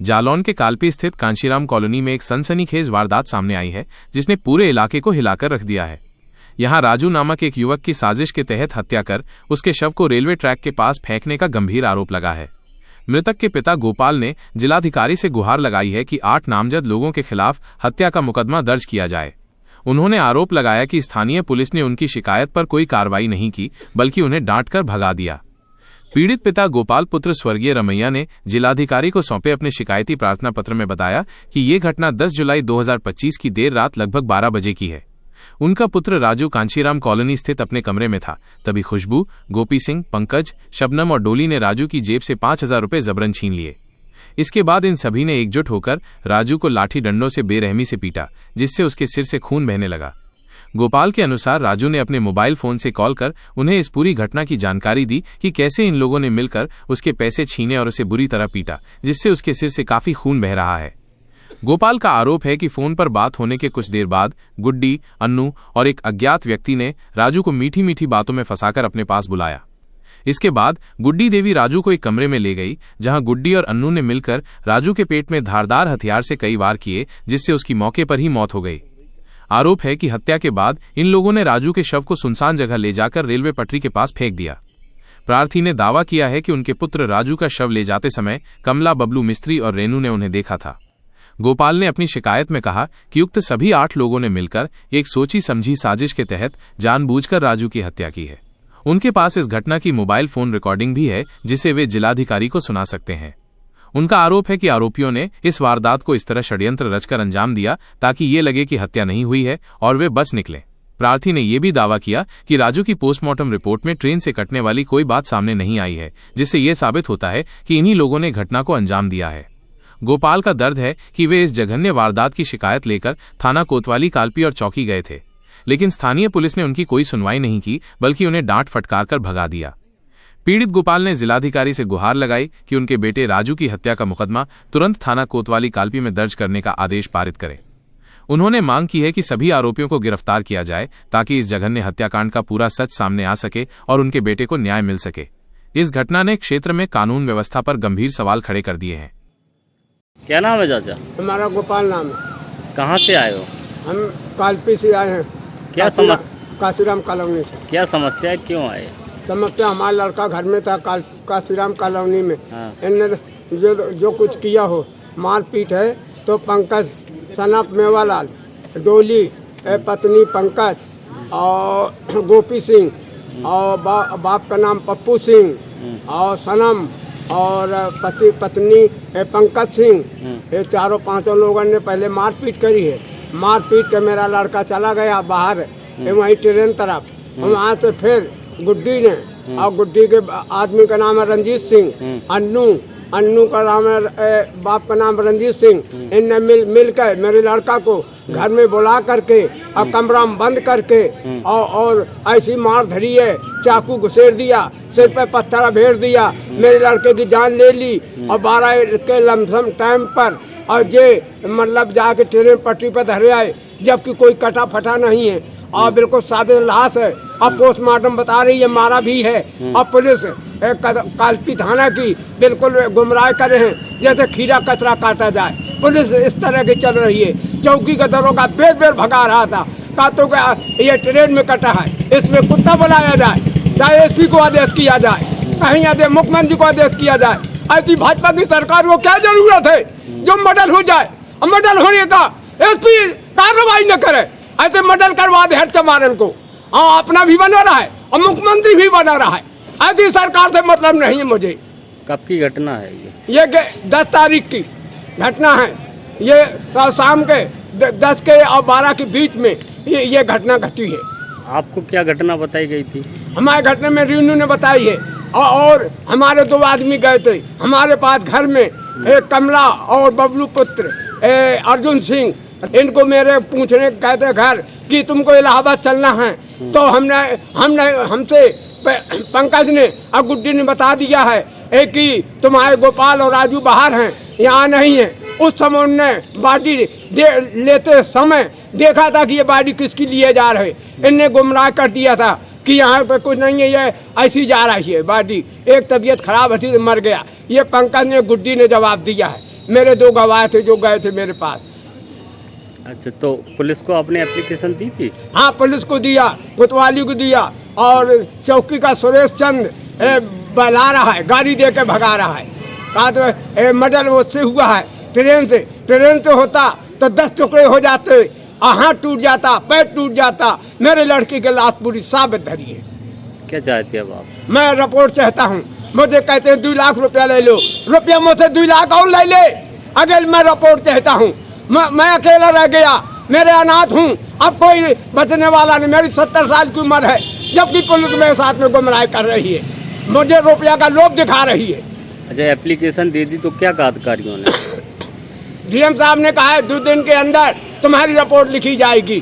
जालौन के कालपी स्थित कांशीराम कॉलोनी में एक सनसनीखेज वारदात सामने आई है जिसने पूरे इलाके को हिलाकर रख दिया है। यहां राजू नामक एक युवक की साजिश के तहत हत्या कर उसके शव को रेलवे ट्रैक के पास फेंकने का गंभीर आरोप लगा है। मृतक के पिता गोपाल ने जिलाधिकारी से गुहार लगाई है कि 8 नामजद लोगों के खिलाफ हत्या का मुकदमा दर्ज किया जाए। उन्होंने आरोप लगाया कि स्थानीय पुलिस ने उनकी शिकायत पर कोई कार्रवाई नहीं की, बल्कि उन्हें डांटकर भगा दिया। पीड़ित पिता गोपाल पुत्र स्वर्गीय रमैया ने जिलाधिकारी को सौंपे अपने शिकायती प्रार्थना पत्र में बताया कि ये घटना 10 जुलाई 2025 की देर रात लगभग 12 बजे की है। उनका पुत्र राजू कांशीराम कॉलोनी स्थित अपने कमरे में था, तभी खुशबू, गोपी सिंह, पंकज, शबनम और डोली ने राजू की जेब से 5,000 रुपये जबरन छीन लिए। इसके बाद इन सभी ने एकजुट होकर राजू को लाठी डंडों से बेरहमी से पीटा, जिससे उसके सिर से खून बहने लगा। गोपाल के अनुसार राजू ने अपने मोबाइल फोन से कॉल कर उन्हें इस पूरी घटना की जानकारी दी कि कैसे इन लोगों ने मिलकर उसके पैसे छीने और उसे बुरी तरह पीटा, जिससे उसके सिर से काफी खून बह रहा है। गोपाल का आरोप है कि फोन पर बात होने के कुछ देर बाद गुड्डी, अन्नू और एक अज्ञात व्यक्ति ने राजू को मीठी मीठी बातों में फंसाकर अपने पास बुलाया। इसके बाद गुड्डी देवी राजू को एक कमरे में ले गई, जहां गुड्डी और अन्नू ने मिलकर राजू के पेट में धारदार हथियार से कई वार किए, जिससे उसकी मौके पर ही मौत हो गई। आरोप है कि हत्या के बाद इन लोगों ने राजू के शव को सुनसान जगह ले जाकर रेलवे पटरी के पास फेंक दिया। प्रार्थी ने दावा किया है कि उनके पुत्र राजू का शव ले जाते समय कमला, बबलू मिस्त्री और रेनू ने उन्हें देखा था। गोपाल ने अपनी शिकायत में कहा कि उक्त सभी 8 लोगों ने मिलकर एक सोची समझी साजिश के तहत जानबूझकर राजू की हत्या की है। उनके पास इस घटना की मोबाइल फोन रिकॉर्डिंग भी है, जिसे वे जिलाधिकारी को सुना सकते हैं। उनका आरोप है कि आरोपियों ने इस वारदात को इस तरह षड्यंत्र रचकर अंजाम दिया ताकि ये लगे कि हत्या नहीं हुई है और वे बच निकले। प्रार्थी ने यह भी दावा किया कि राजू की पोस्टमार्टम रिपोर्ट में ट्रेन से कटने वाली कोई बात सामने नहीं आई है, जिससे यह साबित होता है कि इन्हीं लोगों ने घटना को अंजाम दिया है। गोपाल का दर्द है कि वे इस जघन्य वारदात की शिकायत लेकर थाना कोतवाली, कालपी और चौकी गए थे, लेकिन स्थानीय पुलिस ने उनकी कोई सुनवाई नहीं की, बल्कि उन्हें डांट फटकार कर भगा दिया। पीड़ित गोपाल ने जिलाधिकारी से गुहार लगाई कि उनके बेटे राजू की हत्या का मुकदमा तुरंत थाना कोतवाली, कालपी में दर्ज करने का आदेश पारित करे। उन्होंने मांग की है कि सभी आरोपियों को गिरफ्तार किया जाए ताकि इस जघन्य हत्याकांड का पूरा सच सामने आ सके और उनके बेटे को न्याय मिल सके। इस घटना ने क्षेत्र में कानून व्यवस्था पर गंभीर सवाल खड़े कर दिए हैं। क्या नाम है चाचा? हमारा गोपाल नाम है। कहाँ से आए हो? हम कालपी से आए हैं। क्या समस्या? कांशीराम कॉलोनी से। क्या समस्या है, क्यों आए? समस्या हमारा लड़का घर में था कांशीराम कॉलोनी में। हाँ। इनने जो कुछ किया हो, मारपीट है, तो पंकज सनप मेवालाल, डोली पत्नी पंकज और गोपी सिंह और बाप का नाम पप्पू सिंह और सनम और पति पत्नी पंकज सिंह, ये 4-5 लोगों ने पहले मारपीट करी है। मारपीट के मेरा लड़का चला गया बाहर, वहीं ट्रेन तरफ। वहाँ से फिर गुड्डी ने, और गुड्डी के आदमी का नाम है रंजीत सिंह, अन्नू का नाम है, बाप का नाम रंजीत सिंह। इनने मिलकर मेरे लड़का को घर में बुला करके और कमरा में बंद करके और ऐसी मार धरी है, चाकू घुसेड़ दिया, सिर पे पत्थर भेड़ दिया, मेरे लड़के की जान ले ली। और 12 के लमसम टाइम पर और ये मतलब जाके ट्रेन पटरी पर धरे आए, जबकि कोई कटा फटा नहीं है और बिल्कुल साबित लाश है। अब पोस्टमार्टम बता रही है मारा भी है। और पुलिस कालपी थाना की बिल्कुल गुमराह करे हैं, जैसे खीरा कचरा काटा जाए। पुलिस इस तरह की चल रही है। चौकी का दरोगा बेर भगा रहा था, कहा तो ये ट्रेन में कटा है, इसमें कुत्ता बुलाया जाए, चाहे एसपी को आदेश किया जाए, कहीं आदेश मुख्यमंत्री को आदेश किया जाए। ऐसी भाजपा की सरकार को क्या जरूरत है जो मर्डर हो जाए? मर्डर होने का एसपी कार्रवाई न करे, ऐसे मर्डर करवा दे हर चमारन को। हाँ, अपना भी बना रहा है और मुख्यमंत्री भी बना रहा है। ऐसी सरकार से मतलब नहीं है मुझे। कब की घटना है ये 10 तारीख की घटना है। ये शाम के 10 के और 12 के बीच में ये घटना घटी है। आपको क्या घटना बताई गई थी? हमारे घटना में रीनू ने बताई है और हमारे 2 आदमी गए थे हमारे पास घर में, एक कमला और बबलू पुत्र अर्जुन सिंह। इनको मेरे पूछने कहते घर कि तुमको इलाहाबाद चलना है, तो हमसे पंकज ने और गुड्डी ने बता दिया है कि तुम्हारे गोपाल और राजू बाहर हैं, यहाँ नहीं है। उस समय उनने बाडी लेते समय देखा था कि ये बाडी किसकी लिए जा रहे। इनने गुमराह कर दिया था कि यहाँ पे कुछ नहीं है, ये ऐसी जा रही है बाडी। एक तबीयत खराब थी, मर गया। ये पंकज ने, गुड्डी ने जवाब दिया है। मेरे 2 गवाह थे जो गए थे मेरे पास। अच्छा, तो पुलिस को आपने एप्लीकेशन दी थी? हाँ, पुलिस को दिया, कोतवाली को दिया, और चौकी का सुरेश चंद बला रहा है, गाड़ी दे के भगा रहा है। कहा तो मर्डर उससे हुआ है, ट्रेन से होता तो 10 टुकड़े हो जाते, हाथ टूट जाता, पैर टूट जाता। मेरे लड़की के लाश पूरी साबित धरी है। क्या चाहते हैं अब आप? मैं रिपोर्ट चाहता हूँ। मुझे कहते हैं 2 लाख रुपया ले लो, रुपया मुझसे 2 लाख और ले ले, अगर मैं रिपोर्ट चाहता हूँ। मैं अकेला रह गया, मेरे अनाथ हूँ, अब कोई बचने वाला नहीं। मेरी 70 साल की उम्र है, जबकि पुलिस मेरे साथ में गुमराह कर रही है, मुझे रुपया का लोभ दिखा रही है। अच्छा, एप्लीकेशन दे दी तो क्या कहा अधिकारियों ने? डीएम साहब ने कहा है 2 दिन के अंदर तुम्हारी रिपोर्ट लिखी जाएगी।